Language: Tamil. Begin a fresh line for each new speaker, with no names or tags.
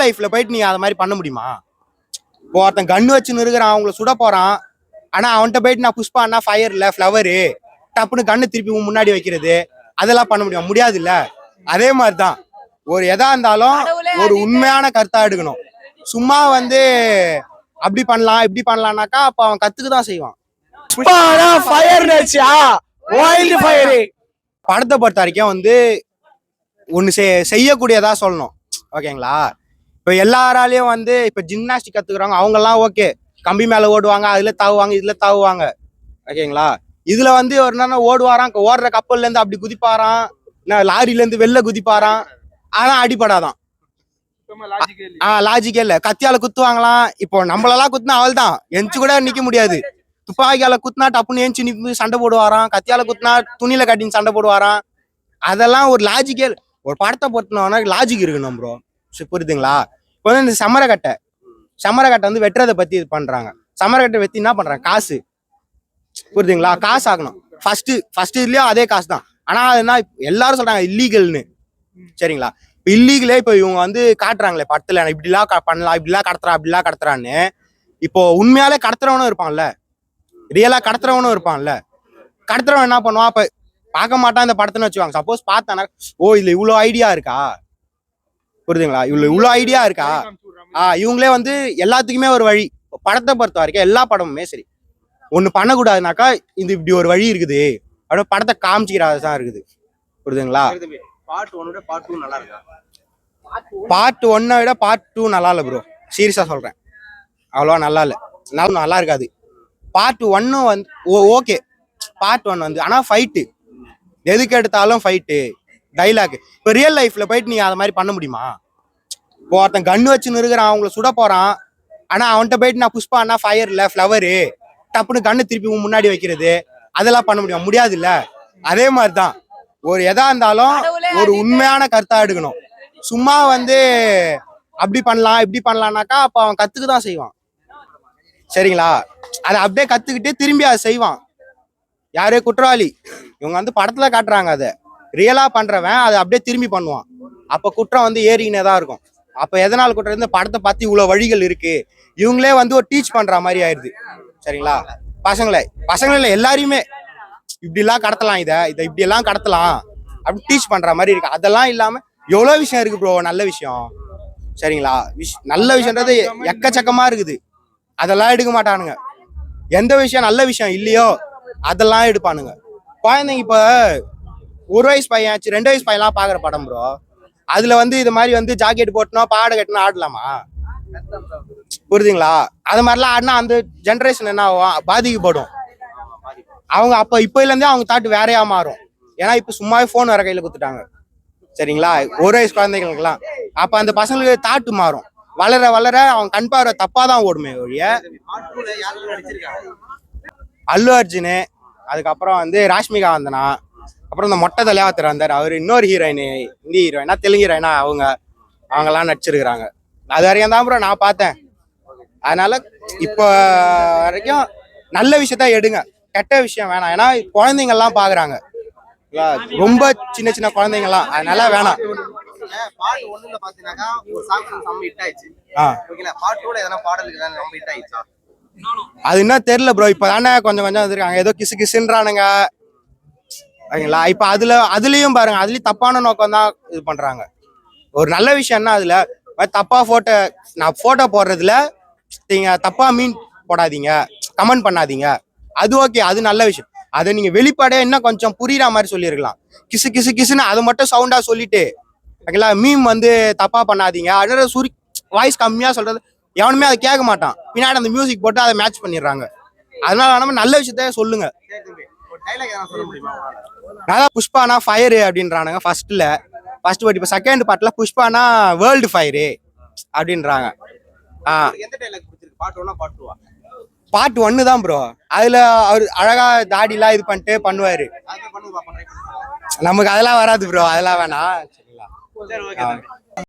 ரியல் லைஃப்ல போயிட்டு நீ அதை மாதிரி பண்ண முடியுமா? இப்போ ஒருத்தன் கன்னு வச்சுன்னு இருக்கிறான், அவங்கள சுட போறான். ஆனா அவன்கிட்ட போயிட்டு நான் புஷ்பான்னா ஃபயர்ல ஃப்ளவரு டப்புன்னு கண்ணு திருப்பி முன்னாடி வைக்கிறது, அதெல்லாம் பண்ண முடியாது இல்ல. அதே மாதிரிதான் ஒரு எதா இருந்தாலும் ஒரு உண்மையான கருத்தா எடுக்கணும். சும்மா வந்து அப்படி பண்ணலாம் இப்படி பண்ணலாம்னாக்கா அப்ப அவன் கத்துக்குதான் செய்வான். படத்தை பொறுத்த வரைக்கும் வந்து ஒண்ணு செய்யக்கூடியதா சொல்லணும். ஓகேங்களா? இப்ப எல்லாராலையும் வந்து இப்ப ஜிம்னாஸ்டிக் கத்துக்கிறவங்க அவங்க எல்லாம் ஓகே, கம்பி மேல ஓடுவாங்க, அதுல தாவுவாங்க, இதுல தாவுவாங்க. ஓகேங்களா? இதுல வந்து ஒரு நேரம் ஓடுவாராம், ஓடுற கப்பல்ல இருந்து அப்படி குதிப்பாராம், லாரில இருந்து வெளில குதிப்பாராம். ஆனா அடிபடாதான். லாஜிக்கே இல்ல. கத்தியால குத்துவாங்களாம். இப்போ நம்மளெல்லாம் குத்துனா அவள் தான் எஞ்சி கூட நிக்க முடியாது. துப்பாக்கியால குத்துனா டப்புன்னு ஏஞ்சி நிப்பு சண்டை போடுவாராம். கத்தியால குத்துனா துணியில கட்டின்னு சண்டை போடுவாராம். அதெல்லாம் ஒரு லாஜிக்கே. ஒரு படத்தை பொறுத்தனோன்னா லாஜிக் இருக்கணும் ப்ரோ. புரியுதுங்களா? இப்போ வந்து இந்த சமரக்கட்டை வந்து வெட்டுறதை பத்தி இது பண்றாங்க. சமரக்கட்டை வெட்டி என்ன பண்றாங்க? காசு. புரியுதுங்களா? காசு ஆகணும். ஃபர்ஸ்ட் இதுலயும் அதே காசு தான். ஆனா அதுனா எல்லாரும் சொல்றாங்க இல்லீகல்னு. சரிங்களா? இப்போ இல்லீகலே இப்போ இவங்க வந்து காட்டுறாங்களே படத்துல இப்படிலாம் பண்ணலாம், இப்படிலாம் கடத்துறா, அப்படிலாம் கடத்துறான்னு. இப்போ உண்மையாலே கடத்துறவனும் இருப்பான்ல, ரியலா கடத்துறவனும் இருப்பான்ல. கடத்துறவன் என்ன பண்ணுவான்? அப்ப பார்க்க மாட்டான் இந்த படத்துன்னு வச்சுவாங்க. சப்போஸ் பார்த்தானா, ஓ இதுல இவ்வளோ ஐடியா இருக்கா, புரியுதுங்களா, இவ்வளோ ஐடியா இருக்கா, இவங்களே வந்து எல்லாத்துக்குமே ஒரு வழி. படத்தை பொறுத்த வரைக்கும் எல்லா படமுமே சரி, ஒண்ணு பண்ணக்கூடாதுனாக்கா இது இப்படி ஒரு வழி இருக்குது அப்படின்னு படத்தை காமிச்சிக்கிறாதான் இருக்குது. புரியுதுங்களா? பார்ட் 1 விட பார்ட் 2 நல்லா இருக்கா? பார்ட் 1 விட பார்ட் 2 நல்லா இல்ல ப்ரோ. சீரியஸா சொல்றேன், அவ்வளவா நல்லா இல்ல. நல்லா இருக்காது. பார்ட் 1 வந்து ஓகே. பார்ட் 1 வந்து ஆனா ஃபைட்டு, எதுக்கு எடுத்தாலும் ஃபைட்டு, டைலாக். இப்போ ரியல் லைஃப்ல போயிட்டு நீ அதை மாதிரி பண்ண முடியுமா? இப்போ ஒருத்தன் கன்னு வச்சுன்னு இருக்கிறான், அவங்கள சுட போறான். ஆனா அவன்கிட்ட போயிட்டு நான் புஷ்பான்னா ஃபயர்ல ஃப்ளவரு டப்புன்னு கண்ணு திருப்பி முன்னாடி வைக்கிறது, அதெல்லாம் பண்ண முடியாது இல்ல. அதே மாதிரிதான் ஒரு எதா இருந்தாலும் ஒரு உண்மையான கருத்தா எடுக்கணும். சும்மா வந்து அப்படி பண்ணலாம் இப்படி பண்ணலாம்னாக்கா அப்ப அவன் கத்துக்குதான் செய்வான். சரிங்களா? அதை அப்படியே கத்துக்கிட்டு திரும்பி அதை செய்வான். யாரே குற்றவாளி இவங்க வந்து படத்துல காட்டுறாங்க, அதை ரியலா பண்றவன் அதை அப்படியே திரும்பி பண்ணுவான். அப்ப குற்றம் வந்து ஏறிக்கினே தான் இருக்கும். அப்ப எதனால குற்றம் இருந்து படத்தை பார்த்து இவ்வளவு வழிகள் இருக்கு, இவங்களே வந்து ஒரு டீச் பண்ற மாதிரி ஆயிடுது. சரிங்களா? பசங்களை எல்லாரையுமே இப்படி எல்லாம் கடத்தலாம், இதை இப்படி எல்லாம் கடத்தலாம் அப்படி டீச் பண்ற மாதிரி இருக்கு. அதெல்லாம் இல்லாம எவ்வளவு விஷயம் இருக்கு ப்ரோ, நல்ல விஷயம். சரிங்களா? நல்ல விஷயம்ன்றது எக்கச்சக்கமா இருக்குது. அதெல்லாம் எடுக்க மாட்டானுங்க. எந்த விஷயம் நல்ல விஷயம் இல்லையோ அதெல்லாம் எடுப்பானுங்க. குழந்தைங்க இப்ப 1 வயசு பையன் 2 வயசு பையன்லாம் பாக்குற படம் ப்ரோ, அதுல வந்து இது மாதிரி வந்து ஜாக்கெட் போட்டணும் பாடை கட்டணும் ஆடலாமா? புரியுதுங்களா? அது மாதிரிலாம் ஆடினா அந்த ஜென்ரேஷன் என்ன ஆகும்? பாதிக்கப்படும். அவங்க அப்ப இப்பல இருந்தே அவங்க தாட்டு வேறையா மாறும். ஏன்னா இப்ப சும்மாவே போன் வர கையில குத்துட்டாங்க. சரிங்களா? 1 வயசு குழந்தைகளுக்குலாம் அப்ப அந்த பசங்களுக்கு தாட்டு மாறும். வளர வளர அவங்க கண் பார்வை தப்பாதான் ஓடுமே ஒழிய. அல்லு அர்ஜுன், அதுக்கப்புறம் வந்து ராஷ்மிகா வந்தனா, அப்புறம் இந்த மொட்டை தலையாத்தர் வந்தார், அவரு இன்னொரு ஹீரோயின், ஹிந்தி ஹீரோயினா தெலுங்கு ஹீரோயினா அவங்கெல்லாம் நடிச்சிருக்கிறாங்க. அது வரைக்கும் தான் ப்ரோ நான் பார்த்தேன். அதனால இப்போ வரைக்கும் நல்ல விஷயத்த எடுங்க, கெட்ட விஷயம் வேணாம். ஏன்னா குழந்தைங்க எல்லாம் பாக்குறாங்க, ரொம்ப சின்ன சின்ன குழந்தைங்கலாம், அதனால வேணாம். பார்ட் 1ல பாத்தீங்கன்னா ஒரு சாங் செம்ம ஹிட் ஆயிச்சு. ஓகேல, பார்ட் 2ல எதனா பாடலுக்கு தான் ரொம்ப ஹிட் ஆயிச்சா? அது என்ன தெரியல ப்ரோ. இப்பதானே கொஞ்சம் வந்திருக்காங்க, ஏதோ கிசு கிசுன்றானுங்க. ஓகேங்களா? இப்ப அதுலயும் பாருங்க, அதுலயும் தப்பான நோக்கம் தான் இது பண்றாங்க. ஒரு நல்ல விஷயம் என்ன, அதுல தப்பா போட்டோ போடுறதுல நீங்க தப்பா மீன் போடாதீங்க, கமெண்ட் பண்ணாதீங்க, அது ஓகே, அது நல்ல விஷயம். அதை நீங்க வெளிப்படையா இன்னும் கொஞ்சம் புரியுற மாதிரி சொல்லியிருக்கலாம். கிசு கிசு கிசுன்னு அதை மட்டும் சவுண்டா சொல்லிட்டு, ஓகேங்களா, மீம் வந்து தப்பா பண்ணாதீங்க, அதனால வாய்ஸ் கம்மியா சொல்றது எவனுமே அதை கேட்க மாட்டான். பின்னாடி அந்த மியூசிக் போட்டு அதை மேட்ச் பண்ணிடுறாங்க. அதனால நம்ம நல்ல விஷயத்த சொல்லுங்க. நான் புஷ்பானா ஃபயரு அப்படின்றானுங்க ஃபர்ஸ்ட் பட் இப்ப செகண்ட் பார்ட்ல புஷ்பானா வேர்ல்டு ஃபயரு அப்படின்றாங்க. பார்ட் 1 தான் ப்ரோ. அதுல அவர் அழகா தாடி எல்லாம் இது பண்ணிட்டு பண்ணுவாரு. நமக்கு அதெல்லாம் வராது ப்ரோ, அதெல்லாம் வேணாம். சரிங்களா?